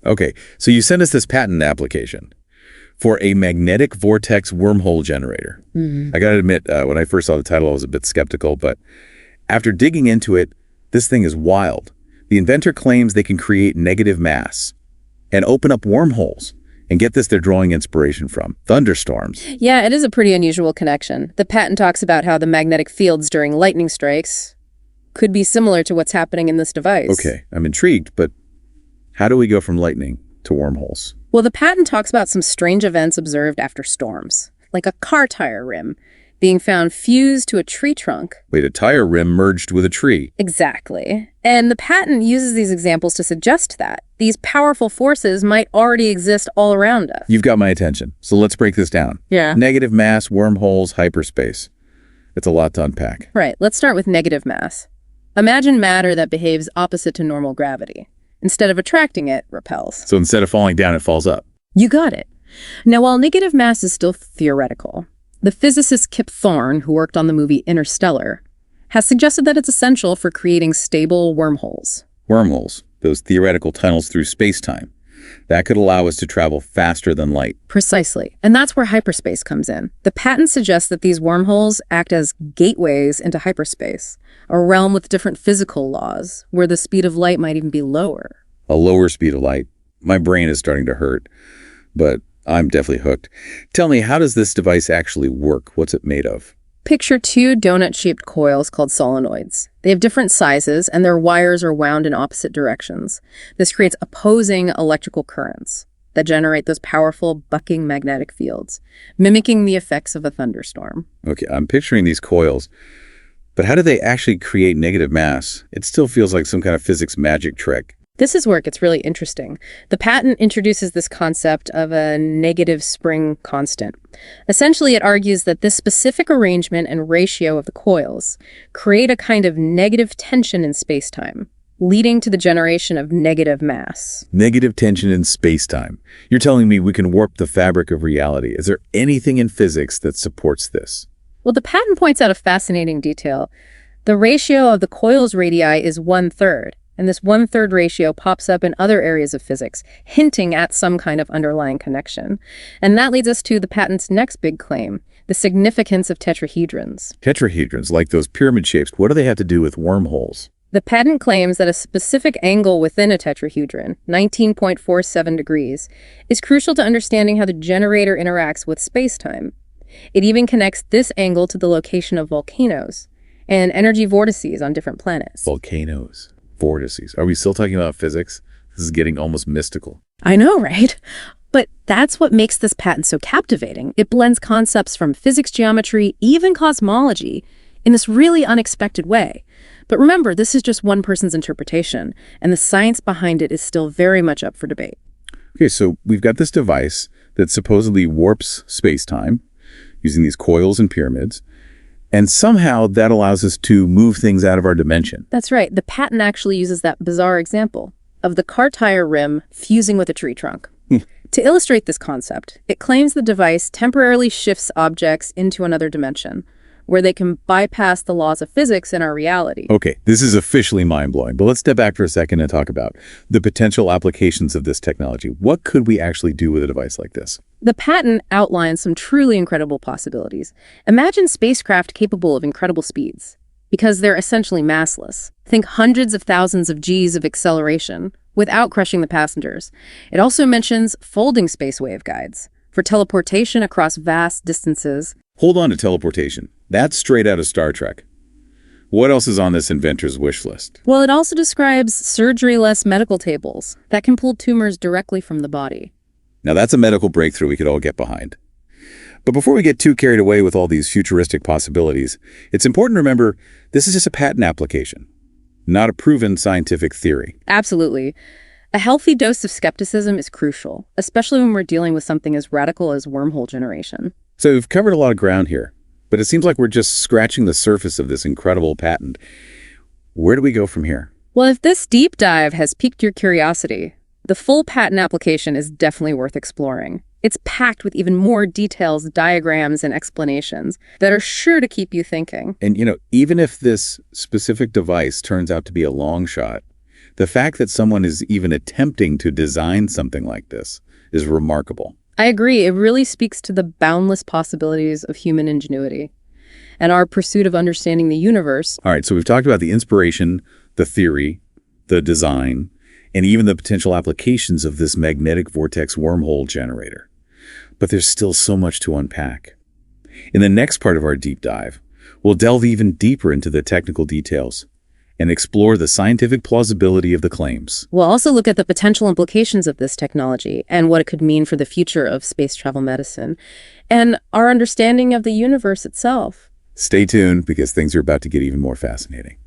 Okay, so you sent us this patent application for a magnetic vortex wormhole generator. I gotta admit, when I first saw the title, I was a bit skeptical, but after digging into it, this thing is wild. The inventor claims they can create negative mass and open up wormholes. And get this, they're drawing inspiration from thunderstorms. Yeah, it is a pretty unusual connection. The patent talks about how the magnetic fields during lightning strikes could be similar to what's happening in this device. Okay, I'm intrigued, but how do we go from lightning to wormholes? Well, the patent talks about some strange events observed after storms, like a car tire rim being found fused to a tree trunk. Wait, a tire rim merged with a tree. Exactly. And the patent uses these examples to suggest that these powerful forces might already exist all around us. You've got my attention, so let's break this down. Yeah. Negative mass, wormholes, hyperspace. It's a lot to unpack. Right, let's start with negative mass. Imagine matter that behaves opposite to normal gravity. Instead of attracting it, repels. So instead of falling down, it falls up. You got it. Now, while negative mass is still theoretical, the physicist Kip Thorne, who worked on the movie Interstellar, has suggested that it's essential for creating stable wormholes. Wormholes, those theoretical tunnels through space-time. That could allow us to travel faster than light. Precisely. And that's where hyperspace comes in. The patent suggests that these wormholes act as gateways into hyperspace, a realm with different physical laws, where the speed of light might even be lower. A lower speed of light. My brain is starting to hurt, but I'm definitely hooked. Tell me, how does this device actually work? What's it made of? Picture two donut-shaped coils called solenoids. They have different sizes, and their wires are wound in opposite directions. This creates opposing electrical currents that generate those powerful bucking magnetic fields, mimicking the effects of a thunderstorm. Okay, I'm picturing these coils, but how do they actually create negative mass? It still feels like some kind of physics magic trick. This is where it gets really interesting. The patent introduces this concept of a negative spring constant. Essentially, it argues that this specific arrangement and ratio of the coils create a kind of negative tension in space-time, leading to the generation of negative mass. Negative tension in space-time. You're telling me we can warp the fabric of reality. Is there anything in physics that supports this? Well, the patent points out a fascinating detail. The ratio of the coils radii is 1/3. And this 1/3 ratio pops up in other areas of physics, hinting at some kind of underlying connection. And that leads us to the patent's next big claim, the significance of tetrahedrons. Tetrahedrons, like those pyramid shapes, what do they have to do with wormholes? The patent claims that a specific angle within a tetrahedron, 19.47 degrees, is crucial to understanding how the generator interacts with spacetime. It even connects this angle to the location of volcanoes and energy vortices on different planets. Volcanoes. Vortices. Are we still talking about physics? This is getting almost mystical. I know, right? But that's what makes this patent so captivating. It blends concepts from physics, geometry, even cosmology in this really unexpected way. But remember, this is just one person's interpretation, and the science behind it is still very much up for debate. Okay, so we've got this device that supposedly warps space-time using these coils and pyramids. And somehow that allows us to move things out of our dimension. That's right. The patent actually uses that bizarre example of the car tire rim fusing with a tree trunk. To illustrate this concept, it claims the device temporarily shifts objects into another dimension, where they can bypass the laws of physics in our reality. Okay, this is officially mind-blowing, but let's step back for a second and talk about the potential applications of this technology. What could we actually do with a device like this? The patent outlines some truly incredible possibilities. Imagine spacecraft capable of incredible speeds, because they're essentially massless. Think hundreds of thousands of Gs of acceleration without crushing the passengers. It also mentions folding space waveguides for teleportation across vast distances. Hold on to teleportation. That's straight out of Star Trek. What else is on this inventor's wish list? Well, it also describes surgery-less medical tables that can pull tumors directly from the body. Now that's a medical breakthrough we could all get behind. But before we get too carried away with all these futuristic possibilities, it's important to remember this is just a patent application, not a proven scientific theory. Absolutely. A healthy dose of skepticism is crucial, especially when we're dealing with something as radical as wormhole generation. So we've covered a lot of ground here, but it seems like we're just scratching the surface of this incredible patent. Where do we go from here? Well, if this deep dive has piqued your curiosity, the full patent application is definitely worth exploring. It's packed with even more details, diagrams, and explanations that are sure to keep you thinking. And, even if this specific device turns out to be a long shot, The fact that someone is even attempting to design something like this is remarkable. I agree. It really speaks to the boundless possibilities of human ingenuity and our pursuit of understanding the universe. All right, so we've talked about the inspiration, the theory, the design, and even the potential applications of this magnetic vortex wormhole generator. But there's still so much to unpack. In the next part of our deep dive, we'll delve even deeper into the technical details and explore the scientific plausibility of the claims. We'll also look at the potential implications of this technology and what it could mean for the future of space travel medicine and our understanding of the universe itself. Stay tuned because things are about to get even more fascinating.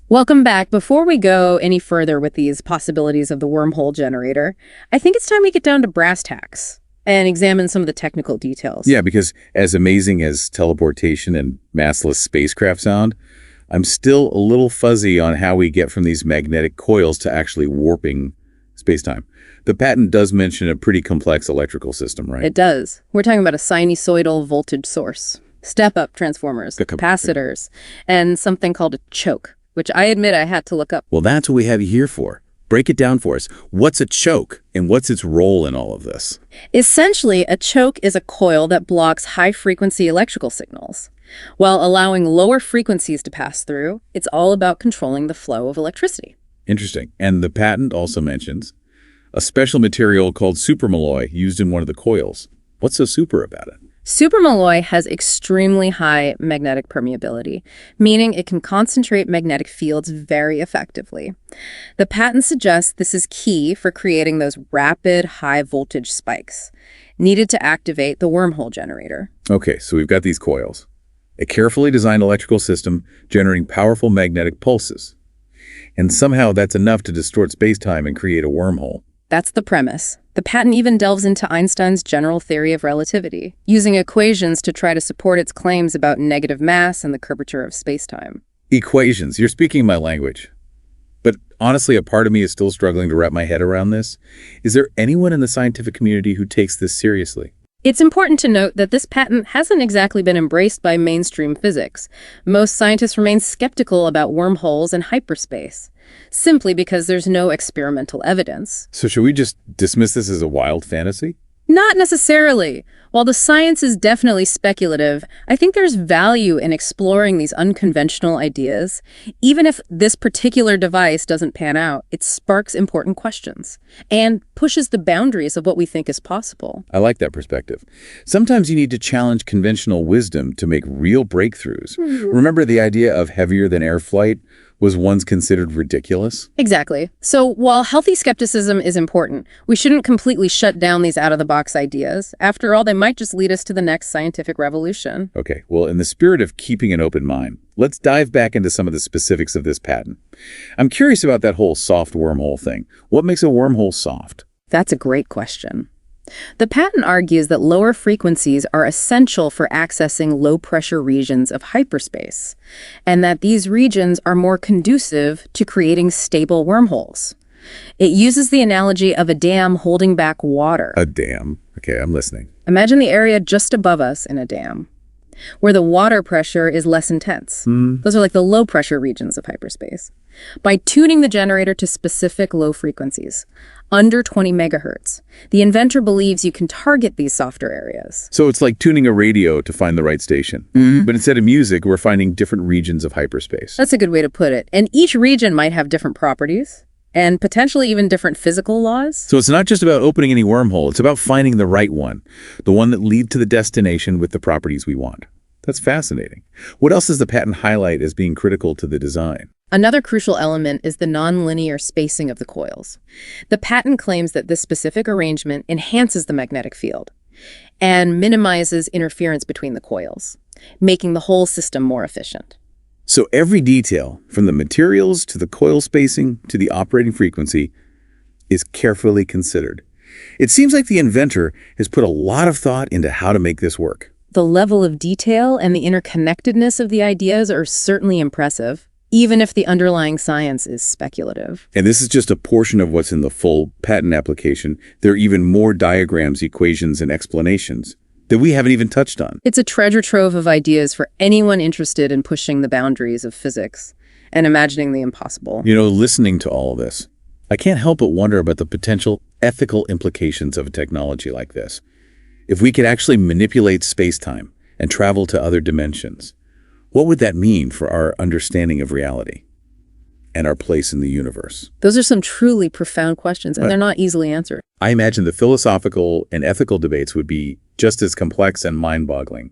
Welcome back. Before we go any further with these possibilities of the wormhole generator, I think it's time we get down to brass tacks and examine some of the technical details. Yeah, because as amazing as teleportation and massless spacecraft sound, I'm still a little fuzzy on how we get from these magnetic coils to actually warping spacetime. The patent does mention a pretty complex electrical system, right? It does. We're talking about a sinusoidal voltage source, step-up transformers, capacitors, and something called a choke, which I admit I had to look up. Well, that's what we have you here for. Break it down for us. What's a choke, and what's its role in all of this? Essentially, a choke is a coil that blocks high-frequency electrical signals. While allowing lower frequencies to pass through, it's all about controlling the flow of electricity. Interesting. And the patent also mentions a special material called supermalloy used in one of the coils. What's so super about it? Supermalloy has extremely high magnetic permeability, meaning it can concentrate magnetic fields very effectively. The patent suggests this is key for creating those rapid, high-voltage spikes needed to activate the wormhole generator. Okay, so we've got these coils. A carefully designed electrical system generating powerful magnetic pulses. And somehow that's enough to distort spacetime and create a wormhole. That's the premise. The patent even delves into Einstein's general theory of relativity, using equations to try to support its claims about negative mass and the curvature of spacetime. Equations. You're speaking my language. But honestly, a part of me is still struggling to wrap my head around this. Is there anyone in the scientific community who takes this seriously? It's important to note that this patent hasn't exactly been embraced by mainstream physics. Most scientists remain skeptical about wormholes and hyperspace, simply because there's no experimental evidence. So should we just dismiss this as a wild fantasy? Not necessarily. While the science is definitely speculative, I think there's value in exploring these unconventional ideas. Even if this particular device doesn't pan out, it sparks important questions and pushes the boundaries of what we think is possible. I like that perspective. Sometimes you need to challenge conventional wisdom to make real breakthroughs. Remember the idea of heavier-than-air flight was once considered ridiculous? Exactly. So while healthy skepticism is important, we shouldn't completely shut down these out-of-the-box ideas. After all, they might just lead us to the next scientific revolution. Okay, well, in the spirit of keeping an open mind, let's dive back into some of the specifics of this patent. I'm curious about that whole soft wormhole thing. What makes a wormhole soft? That's a great question. The patent argues that lower frequencies are essential for accessing low-pressure regions of hyperspace, and that these regions are more conducive to creating stable wormholes. It uses the analogy of a dam holding back water. A dam. Okay, I'm listening. Imagine the area just above us in a dam, where the water pressure is less intense. Those are like the low-pressure regions of hyperspace. By tuning the generator to specific low frequencies, under 20 megahertz, the inventor believes you can target these softer areas. So it's like tuning a radio to find the right station. But instead of music, we're finding different regions of hyperspace. That's a good way to put it. And each region might have different properties and potentially even different physical laws. So it's not just about opening any wormhole. It's about finding the right one, the one that leads to the destination with the properties we want. That's fascinating. What else does the patent highlight as being critical to the design? Another crucial element is the nonlinear spacing of the coils. The patent claims that this specific arrangement enhances the magnetic field and minimizes interference between the coils, making the whole system more efficient. So every detail, from the materials to the coil spacing to the operating frequency, is carefully considered. It seems like the inventor has put a lot of thought into how to make this work. The level of detail and the interconnectedness of the ideas are certainly impressive, even if the underlying science is speculative. And this is just a portion of what's in the full patent application. There are even more diagrams, equations, and explanations that we haven't even touched on. It's a treasure trove of ideas for anyone interested in pushing the boundaries of physics and imagining the impossible. You know, listening to all of this, I can't help but wonder about the potential ethical implications of a technology like this. If we could actually manipulate space-time and travel to other dimensions, what would that mean for our understanding of reality and our place in the universe? Those are some truly profound questions, and they're not easily answered. I imagine the philosophical and ethical debates would be just as complex and mind-boggling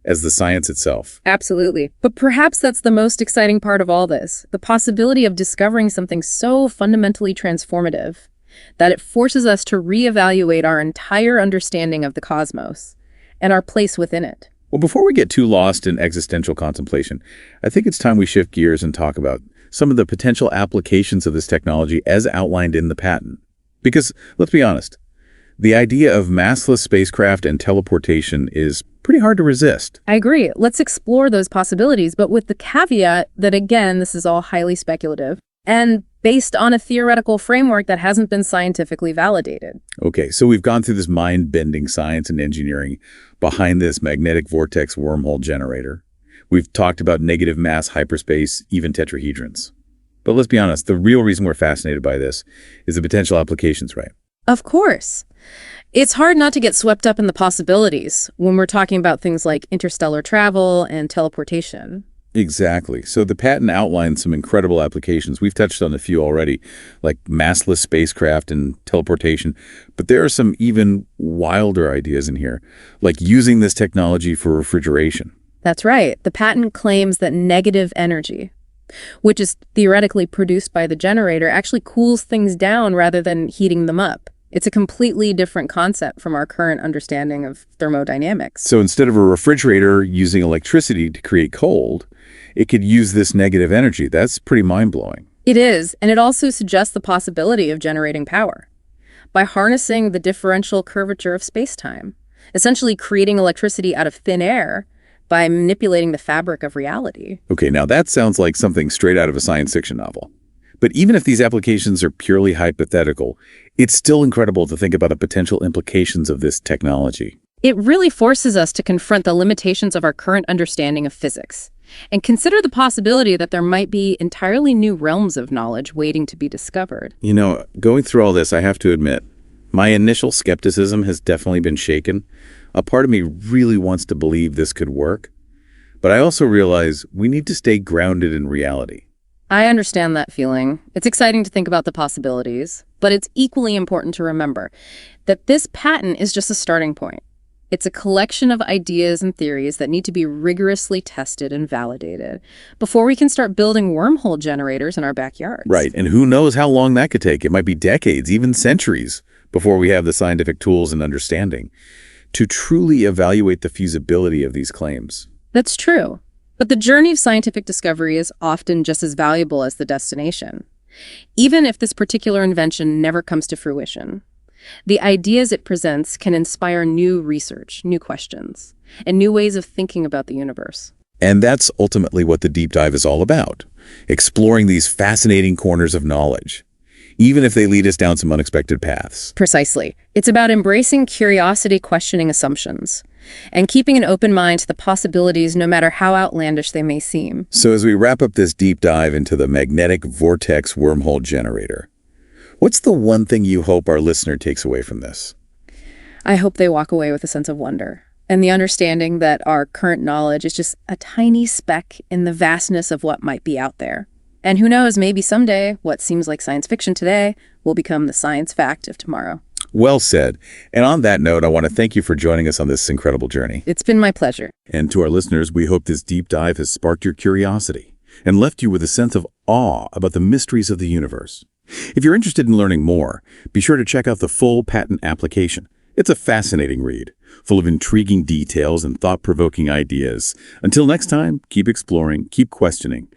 as the science itself. Absolutely. But perhaps that's the most exciting part of all this, the possibility of discovering something so fundamentally transformative that it forces us to reevaluate our entire understanding of the cosmos and our place within it. Well, before we get too lost in existential contemplation, I think it's time we shift gears and talk about some of the potential applications of this technology as outlined in the patent. Because, let's be honest, the idea of massless spacecraft and teleportation is pretty hard to resist. I agree. Let's explore those possibilities, but with the caveat that, again, this is all highly speculative and based on a theoretical framework that hasn't been scientifically validated. Okay, so we've gone through this mind-bending science and engineering behind this magnetic vortex wormhole generator. We've talked about negative mass hyperspace, even tetrahedrons. But let's be honest, the real reason we're fascinated by this is the potential applications, right? Of course. It's hard not to get swept up in the possibilities when we're talking about things like interstellar travel and teleportation. Exactly. So the patent outlines some incredible applications. We've touched on a few already, like massless spacecraft and teleportation. But there are some even wilder ideas in here, like using this technology for refrigeration. That's right. The patent claims that negative energy, which is theoretically produced by the generator, actually cools things down rather than heating them up. It's a completely different concept from our current understanding of thermodynamics. So instead of a refrigerator using electricity to create cold, it could use this negative energy. That's pretty mind-blowing. It is, and it also suggests the possibility of generating power by harnessing the differential curvature of space-time, essentially creating electricity out of thin air by manipulating the fabric of reality. Okay, now that sounds like something straight out of a science fiction novel. But even if these applications are purely hypothetical, it's still incredible to think about the potential implications of this technology. It really forces us to confront the limitations of our current understanding of physics and consider the possibility that there might be entirely new realms of knowledge waiting to be discovered. You know, going through all this, I have to admit, my initial skepticism has definitely been shaken. A part of me really wants to believe this could work. But I also realize we need to stay grounded in reality. I understand that feeling. It's exciting to think about the possibilities, but it's equally important to remember that this patent is just a starting point. It's a collection of ideas and theories that need to be rigorously tested and validated before we can start building wormhole generators in our backyards. Right, and who knows how long that could take. It might be decades, even centuries, before we have the scientific tools and understanding to truly evaluate the feasibility of these claims. That's true. But the journey of scientific discovery is often just as valuable as the destination, even if this particular invention never comes to fruition. The ideas it presents can inspire new research, new questions, and new ways of thinking about the universe. And that's ultimately what the deep dive is all about, exploring these fascinating corners of knowledge, even if they lead us down some unexpected paths. Precisely. It's about embracing curiosity, questioning assumptions, and keeping an open mind to the possibilities no matter how outlandish they may seem. So as we wrap up this deep dive into the Magnetic Vortex Wormhole Generator, what's the one thing you hope our listener takes away from this? I hope they walk away with a sense of wonder and the understanding that our current knowledge is just a tiny speck in the vastness of what might be out there. And who knows, maybe someday what seems like science fiction today will become the science fact of tomorrow. Well said. And on that note, I want to thank you for joining us on this incredible journey. It's been my pleasure. And to our listeners, we hope this deep dive has sparked your curiosity and left you with a sense of awe about the mysteries of the universe. If you're interested in learning more, be sure to check out the full patent application. It's a fascinating read, full of intriguing details and thought-provoking ideas. Until next time, keep exploring, keep questioning,